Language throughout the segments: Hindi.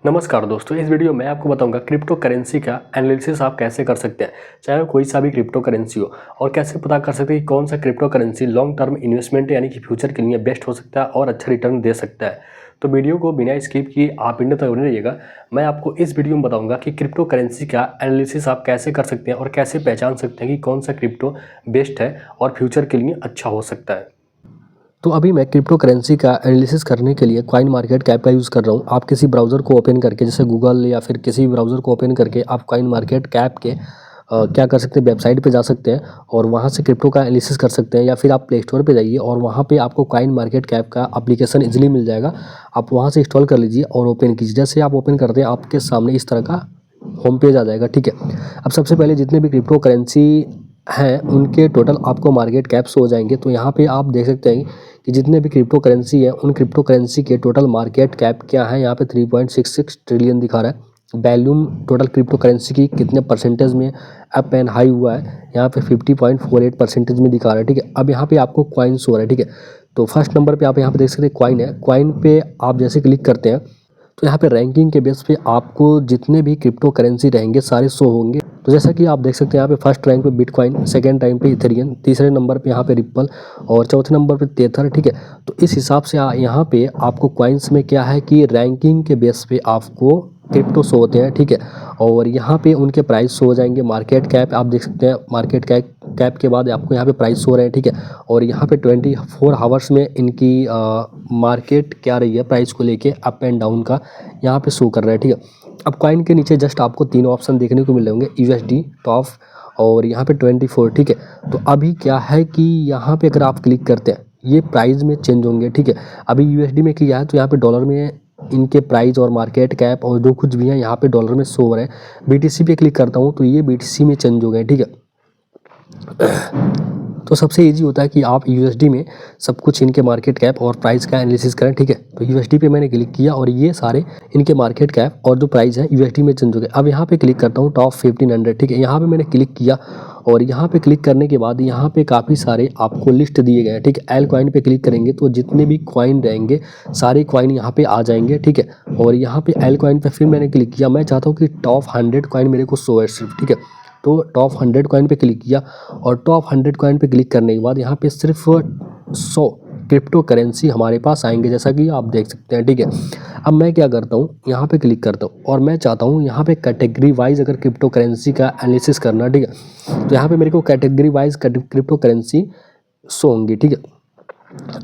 नमस्कार दोस्तों, इस वीडियो में आपको बताऊंगा क्रिप्टो करेंसी का एनालिसिस आप कैसे कर सकते हैं, चाहे कोई सा भी क्रिप्टो करेंसी हो। और कैसे पता कर सकते हैं कि कौन सा crypto currency long term investment यानी कि फ्यूचर के लिए बेस्ट हो सकता है और अच्छा रिटर्न दे सकता है। तो वीडियो को बिना स्किप किए आप इंड तक बने रहिएगा। मैं आपको इस वीडियो में बताऊंगा कि क्रिप्टो करेंसी का एनालिसिस आप कैसे कर सकते हैं और कैसे पहचान सकते हैं कि कौन सा क्रिप्टो बेस्ट है और फ्यूचर के लिए अच्छा हो सकता है। तो अभी मैं क्रिप्टो करेंसी का एनालिसिस करने के लिए कॉइन मार्केट कैप का यूज़ कर रहा हूँ। आप किसी ब्राउज़र को ओपन करके, जैसे गूगल या फिर किसी भी ब्राउज़र को ओपन करके आप कॉइन मार्केट कैप के क्या कर सकते हैं, वेबसाइट पे जा सकते हैं और वहाँ से क्रिप्टो का एनालिसिस कर सकते हैं। या फिर आप प्ले स्टोर पे जाइए और वहाँ पे आपको कॉइन मार्केट कैप का एप्लीकेशन इजीली मिल जाएगा। आप वहाँ से इंस्टॉल कर लीजिए और ओपन कीजिए। जैसे आप ओपन करते हैं आपके सामने इस तरह का होम पेज आ जाएगा। ठीक है, अब सबसे पहले जितने भी क्रिप्टो करेंसी हैं उनके टोटल आपको मार्केट कैप्स हो जाएंगे। तो यहाँ पे आप देख सकते हैं कि जितने भी क्रिप्टो करेंसी है उन क्रिप्टो करेंसी के टोटल मार्केट कैप क्या है। यहाँ पे 3.66 ट्रिलियन दिखा रहा है। वैल्यूम टोटल क्रिप्टो करेंसी की कितने परसेंटेज में अप एंड हाई हुआ है, यहाँ पे 50.48% में दिखा रहा है। ठीक है, अब यहाँ पे आपको कॉइन्स हो रहा है। ठीक है, तो फर्स्ट नंबर पे आप यहाँ पे देख सकते हैं कॉइन है। कॉइन पे आप जैसे क्लिक करते हैं तो यहाँ पे रैंकिंग के बेस पे आपको जितने भी क्रिप्टो करेंसी रहेंगे सारे शो होंगे। तो जैसा कि आप देख सकते हैं यहाँ पे फर्स्ट रैंक पे बिटकॉइन, सेकंड रैंक पे इथेरियम, तीसरे नंबर पे यहाँ पे रिप्पल और चौथे नंबर पे तेथर। ठीक है, तो इस हिसाब से यहाँ पे आपको कॉइन्स में क्या है कि रैंकिंग के बेस पे आपको क्रिप्टो शो होते हैं। ठीक है, और यहाँ पे उनके प्राइस शो हो जाएंगे। मार्केट कैप आप देख सकते हैं, मार्केट कैप के बाद आपको यहाँ पे प्राइस शो रहे हैं। ठीक है, और यहाँ पे 24 आवर्स में इनकी मार्केट क्या रही है प्राइस को लेके अप एंड डाउन का यहाँ पे शो कर रहा है। ठीक है, अब कॉइन के नीचे जस्ट आपको तीन ऑप्शन देखने को मिल होंगे, यूएसडी, टॉप और यहाँ पे 24। ठीक है, तो अभी क्या है कि यहाँ पे अगर आप क्लिक करते हैं ये प्राइस में चेंज होंगे। ठीक है, अभी यूएसडी में किया है तो यहाँ पे डॉलर में इनके प्राइस और मार्केट कैप और जो कुछ भी है यहाँ पे डॉलर में शो हो रहा है। बीटीसी पे क्लिक करता हूँ तो ये बीटीसी में चेंज हो गए। ठीक है, तो सबसे इजी होता है कि आप यूएसडी में सब कुछ इनके मार्केट कैप और प्राइस का एनालिसिस करें। ठीक है, तो यूएसडी पे मैंने क्लिक किया और ये सारे इनके मार्केट कैप और जो प्राइस है यूएसडी में चेंज हो गए। अब यहाँ पे क्लिक करता हूँ टॉप 1500। ठीक है, यहाँ पे मैंने क्लिक किया और यहाँ पे क्लिक करने के बाद यहाँ पे काफ़ी सारे आपको लिस्ट दिए गए हैं। ठीक है, एल कॉइन पे क्लिक करेंगे तो जितने भी कॉइन रहेंगे सारे कॉइन यहाँ पे आ जाएंगे। ठीक है, और यहाँ पे एल कॉइन पे फिर मैंने क्लिक किया। मैं चाहता हूँ कि टॉप 100 कॉइन मेरे को शो है सिर्फ। ठीक है, तो टॉप 100 कॉइन पे क्लिक किया और टॉप 100 कॉइन पे क्लिक करने के बाद यहाँ पे सिर्फ 100 क्रिप्टो करेंसी हमारे पास आएंगे, जैसा कि आप देख सकते हैं। ठीक है, अब मैं क्या करता हूँ यहाँ पे क्लिक करता हूँ और मैं चाहता हूँ यहाँ पे कैटेगरी वाइज अगर क्रिप्टो करेंसी का एनालिसिस करना। ठीक है, तो यहाँ पे मेरे को category wise crypto currency show होंगी। ठीक है,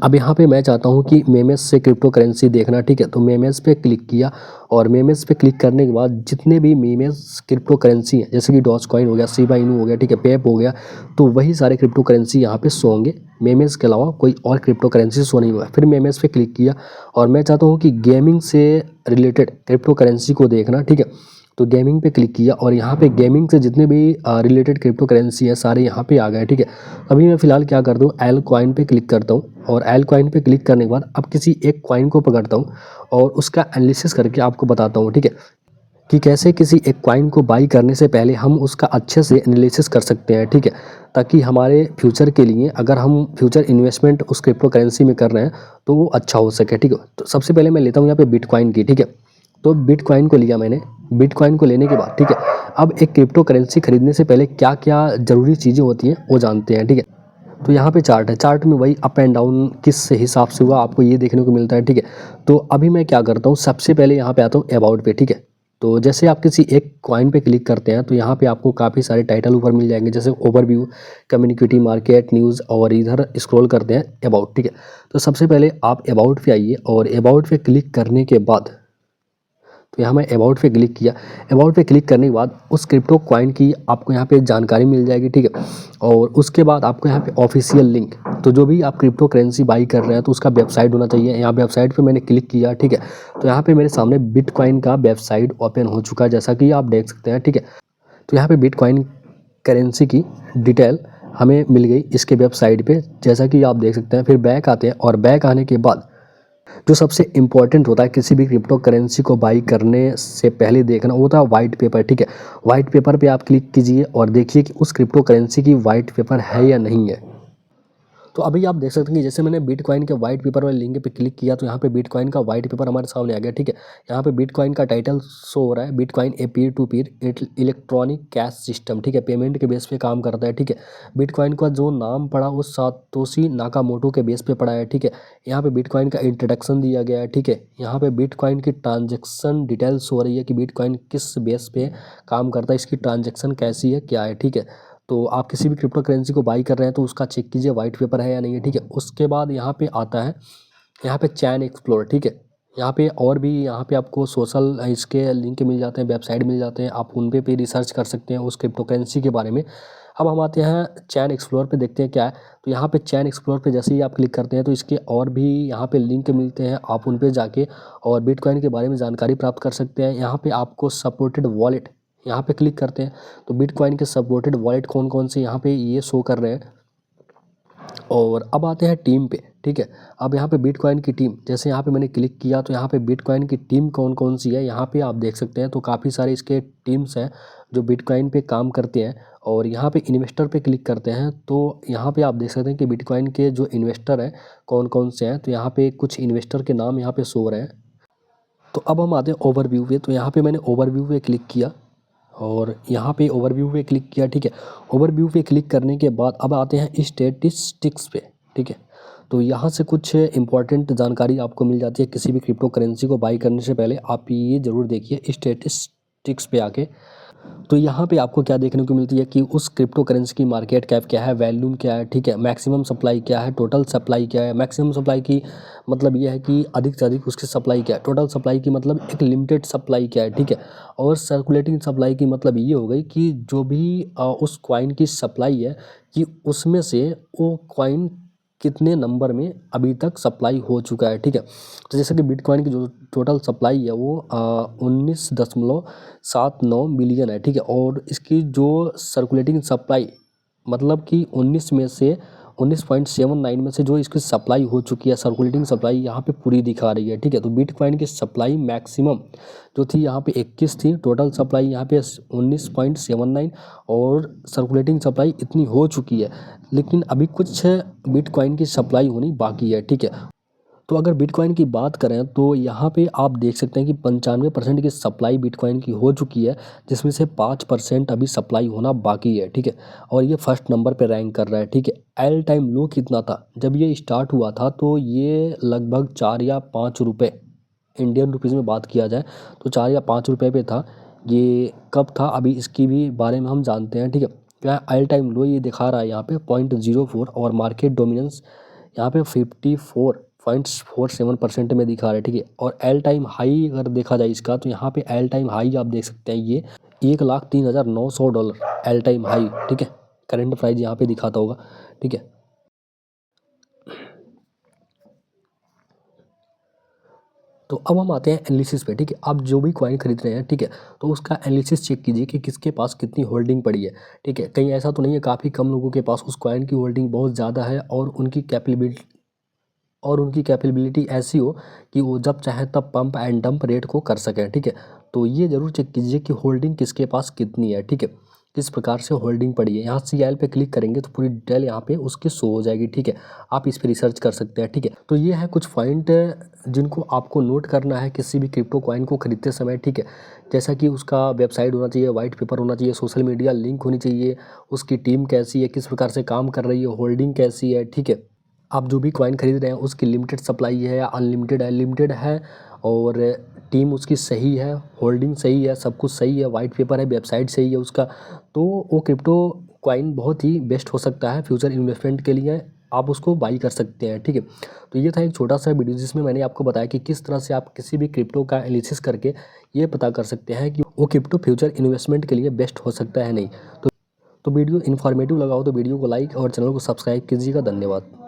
अब यहाँ पे मैं चाहता हूँ कि मेमेस से क्रिप्टो करेंसी देखना। ठीक है, तो मेमेस पे क्लिक किया और मेमेस पे क्लिक करने के बाद जितने भी मेमेस क्रिप्टो करेंसी हैं जैसे कि डॉज कॉइन हो गया, शिबा इनू हो गया, ठीक है, पेप हो गया, तो वही सारे क्रिप्टो करेंसी यहाँ पे शो होंगे। मेमेस के अलावा कोई और क्रिप्टो करेंसी शो नहीं होगा। फिर मेमेस पे क्लिक किया और मैं चाहता हूँ कि गेमिंग से रिलेटेड क्रिप्टो करेंसी को देखना। ठीक है, तो गेमिंग पे क्लिक किया और यहाँ पे गेमिंग से जितने भी रिलेटेड क्रिप्टो करेंसी है सारे यहाँ पे आ गए। ठीक है, अभी मैं फ़िलहाल क्या करता हूँ, एल कॉइन पे क्लिक करता हूँ और एल कॉइन पे क्लिक करने के बाद अब किसी एक कॉइन को पकड़ता हूँ और उसका एनालिसिस करके आपको बताता हूँ। ठीक है, कि कैसे किसी एक कॉइन को बाई करने से पहले हम उसका अच्छे से एनालिसिस कर सकते हैं। ठीक है, ताकि हमारे फ्यूचर के लिए अगर हम फ्यूचर इन्वेस्टमेंट उस क्रिप्टो करेंसी में कर रहे हैं तो वो अच्छा हो सके। ठीक है, तो सबसे पहले मैं लेता हूँ यहाँ पे बिटकॉइन की। ठीक है, तो बिटकॉइन को लिया मैंने। बिटकॉइन को लेने के बाद ठीक है, अब एक क्रिप्टो करेंसी खरीदने से पहले क्या क्या ज़रूरी चीज़ें होती हैं वो जानते हैं। ठीक है, तो यहाँ पे चार्ट है, चार्ट में वही अप एंड डाउन किस हिसाब से हुआ आपको ये देखने को मिलता है। ठीक है, तो अभी मैं क्या करता हूँ, सबसे पहले यहाँ पे आता हूँ अबाउट पे। ठीक है, तो जैसे आप किसी एक कॉइन पे क्लिक करते हैं तो यहाँ पे आपको काफ़ी सारे टाइटल ऊपर मिल जाएंगे, जैसे ओवरव्यू, कम्युनिटी, मार्केट, न्यूज़ और इधर स्क्रॉल करते हैं अबाउट। ठीक है, तो सबसे पहले आप अबाउट पे आइए और अबाउट पे क्लिक करने के बाद तो यहाँ मैं अबाउट पे क्लिक किया। अबाउट पे क्लिक करने के बाद उस क्रिप्टो कॉइन की आपको यहाँ पे जानकारी मिल जाएगी। ठीक है, और उसके बाद आपको यहाँ पे ऑफिशियल लिंक, तो जो भी आप क्रिप्टो करेंसी बाई कर रहे हैं तो उसका वेबसाइट होना चाहिए। यहाँ वेबसाइट पे मैंने क्लिक किया। ठीक है, तो यहाँ पे मेरे सामने बिटकॉइन का वेबसाइट ओपन हो चुका है, जैसा कि आप देख सकते हैं। ठीक है, तो यहाँ पे बिटकॉइन करेंसी की डिटेल हमें मिल गई इसके वेबसाइट पे, जैसा कि आप देख सकते हैं। फिर बैक आते हैं और बैक आने के बाद जो सबसे इम्पॉर्टेंट होता है किसी भी क्रिप्टो करेंसी को बाई करने से पहले देखना वो होता है वाइट पेपर। ठीक है, वाइट पेपर पे आप क्लिक कीजिए और देखिए कि उस क्रिप्टो करेंसी की वाइट पेपर है या नहीं है। तो अभी आप देख सकते हैं कि जैसे मैंने बिटकॉइन के वाइट पेपर वाले लिंक पे क्लिक किया तो यहाँ पे बिटकॉइन का वाइट पेपर हमारे सामने आ गया, ठीक है। यहाँ पे बिटकॉइन का टाइटल शो हो रहा है, Bitcoin a peer to peer electronic cash system, ठीक है, पेमेंट के बेस पे काम करता है, ठीक है। बिटकॉइन का जो नाम पड़ा वो सातोशी नाकामोटो के बेस पे पड़ा है, ठीक है। यहाँ पे बिटकॉइन का इंट्रोडक्शन दिया गया है, ठीक है। यहाँ पे बिटकॉइन की ट्रांजेक्शन डिटेल्स हो रही है कि बिटकॉइन किस बेस पे काम करता है, इसकी ट्रांजेक्शन कैसी है, क्या है, ठीक है। तो आप किसी भी क्रिप्टो करेंसी को बाई कर रहे हैं तो उसका चेक कीजिए वाइट पेपर है या नहीं है, ठीक है। उसके बाद यहाँ पे आता है, यहाँ पे चैन एक्सप्लोर, ठीक है। यहाँ पे और भी यहाँ पे आपको सोशल इसके लिंक मिल जाते हैं, वेबसाइट मिल जाते हैं, आप उन पे भी रिसर्च कर सकते हैं उस क्रिप्टो करेंसी के बारे में। अब हम आते हैं चैन एक्सप्लोर पे, देखते हैं क्या है। तो यहाँ पे चैन एक्सप्लोर पे जैसे ही आप क्लिक करते हैं तो इसके और भी यहाँ पे लिंक मिलते हैं, आप उन पे जाके और बिटकॉइन के बारे में जानकारी प्राप्त कर सकते हैं। यहाँ पे आपको सपोर्टेड वॉलेट, यहाँ पे क्लिक करते हैं तो बिटकॉइन के सपोर्टेड वॉलेट कौन कौन से यहाँ पे ये शो कर रहे हैं। और अब आते हैं टीम पे, ठीक है। अब यहाँ पे बिटकॉइन की टीम, जैसे यहाँ पे मैंने क्लिक किया तो यहाँ पे बिटकॉइन की टीम कौन कौन सी है यहाँ पे आप देख सकते हैं। तो काफ़ी सारे इसके टीम्स हैं जो बिटकॉइन पे काम करते हैं। और यहाँ पे इन्वेस्टर पे क्लिक करते हैं तो यहाँ पे आप देख सकते हैं कि बिटकॉइन के जो इन्वेस्टर हैं कौन कौन से हैं। तो यहाँ पे कुछ इन्वेस्टर के नाम यहाँ पे शो हो रहे हैं। तो अब हम आते हैं ओवरव्यू पे, तो यहाँ पे मैंने ओवरव्यू पे क्लिक किया और यहाँ पे ओवरव्यू पे क्लिक किया, ठीक है। ओवरव्यू पे क्लिक करने के बाद अब आते हैं स्टैटिस्टिक्स पे, ठीक है। तो यहाँ से कुछ इंपॉर्टेंट जानकारी आपको मिल जाती है किसी भी क्रिप्टो करेंसी को बाई करने से पहले। आप ये ज़रूर देखिए स्टैटिस्टिक्स पे आके। तो यहाँ पे आपको क्या देखने को मिलती है कि उस क्रिप्टो करेंसी की मार्केट कैप क्या है, वैल्यूम क्या है, ठीक है, मैक्सिमम सप्लाई क्या है, टोटल सप्लाई क्या है। मैक्सिमम सप्लाई की मतलब ये है कि अधिक से अधिक उसकी सप्लाई क्या है, टोटल सप्लाई की मतलब एक लिमिटेड सप्लाई क्या है, ठीक है। और सर्कुलेटिंग सप्लाई की मतलब ये हो गई कि जो भी उस कॉइन की सप्लाई है कि उसमें से वो कॉइन कितने नंबर में अभी तक सप्लाई हो चुका है, ठीक है। तो जैसे कि बिटकॉइन की जो टोटल सप्लाई है वो 19.79 मिलियन है, ठीक है। और इसकी जो सर्कुलेटिंग सप्लाई मतलब कि 19.79 में से जो इसकी सप्लाई हो चुकी है, सर्कुलेटिंग सप्लाई यहाँ पे पूरी दिखा रही है, ठीक है। तो बिटकॉइन की सप्लाई मैक्सिमम जो थी यहाँ पे 21 थी, टोटल सप्लाई यहाँ पे 19.79 और सर्कुलेटिंग सप्लाई इतनी हो चुकी है। लेकिन अभी कुछ बिटकॉइन की सप्लाई होनी बाकी है, ठीक है। तो अगर बिटकॉइन की बात करें तो यहाँ पे आप देख सकते हैं कि 95% की सप्लाई बिटकॉइन की हो चुकी है, जिसमें से 5% अभी सप्लाई होना बाकी है, ठीक है। और ये फर्स्ट नंबर पे रैंक कर रहा है, ठीक है। एल टाइम लो कितना था जब ये स्टार्ट हुआ था, तो ये लगभग 4 या 5 रुपये इंडियन रुपीज़ में बात किया जाए तो 4 या 5 रुपये पे था। ये कब था अभी इसकी भी बारे में हम जानते हैं, ठीक है। क्या एल टाइम लो ये दिखा रहा है यहाँ पे 0.04 और मार्केट डोमिनेंस यहाँ पे 54.47% में दिखा रहा है, ठीक है। और एल टाइम हाई अगर देखा जाए इसका तो यहाँ पे एल टाइम हाई आप देख सकते हैं ये $1,03,900 एल टाइम हाई, ठीक है। करंट प्राइस यहाँ पे दिखाता होगा, ठीक है। तो अब हम आते हैं एनालिसिस पे, ठीक है। आप जो भी कॉइन खरीद रहे हैं, ठीक है, तो उसका एनालिसिस चेक कीजिए कि किसके पास कितनी होल्डिंग पड़ी है, ठीक है। कहीं ऐसा तो नहीं है काफ़ी कम लोगों के पास उस कॉइन की होल्डिंग बहुत ज़्यादा है और उनकी कैपेबिलिटी ऐसी हो कि वो जब चाहे तब पंप एंड डंप रेट को कर सकें, ठीक है। तो ये ज़रूर चेक कीजिए कि होल्डिंग किसके पास कितनी है, ठीक है, किस प्रकार से होल्डिंग पड़ी है। यहाँ CL पे क्लिक करेंगे तो पूरी डिटेल यहाँ पे उसकी शो हो जाएगी, ठीक है। आप इस पर रिसर्च कर सकते हैं, ठीक है। तो ये है कुछ पॉइंट जिनको आपको नोट करना है किसी भी क्रिप्टो कॉइन को खरीदते समय, ठीक है। जैसा कि उसका वेबसाइट होना चाहिए, वाइट पेपर होना चाहिए, सोशल मीडिया लिंक होनी चाहिए, उसकी टीम कैसी है, किस प्रकार से काम कर रही है, होल्डिंग कैसी है, ठीक है। आप जो भी कॉइन खरीद रहे हैं उसकी लिमिटेड सप्लाई है या अनलिमिटेड है, लिमिटेड है और टीम उसकी सही है, होल्डिंग सही है, सब कुछ सही है, वाइट पेपर है, वेबसाइट सही है उसका, तो वो क्रिप्टो कॉइन बहुत ही बेस्ट हो सकता है फ्यूचर इन्वेस्टमेंट के लिए। आप उसको बाई कर सकते हैं, ठीक है। तो ये था एक छोटा सा वीडियो जिसमें मैंने आपको बताया कि किस तरह से आप किसी भी क्रिप्टो का एनालिसिस करके ये पता कर सकते हैं कि वो क्रिप्टो फ्यूचर इन्वेस्टमेंट के लिए बेस्ट हो सकता है नहीं। तो वीडियो इन्फॉर्मेटिव लगा हो तो वीडियो को लाइक और चैनल को सब्सक्राइब कीजिएगा। धन्यवाद।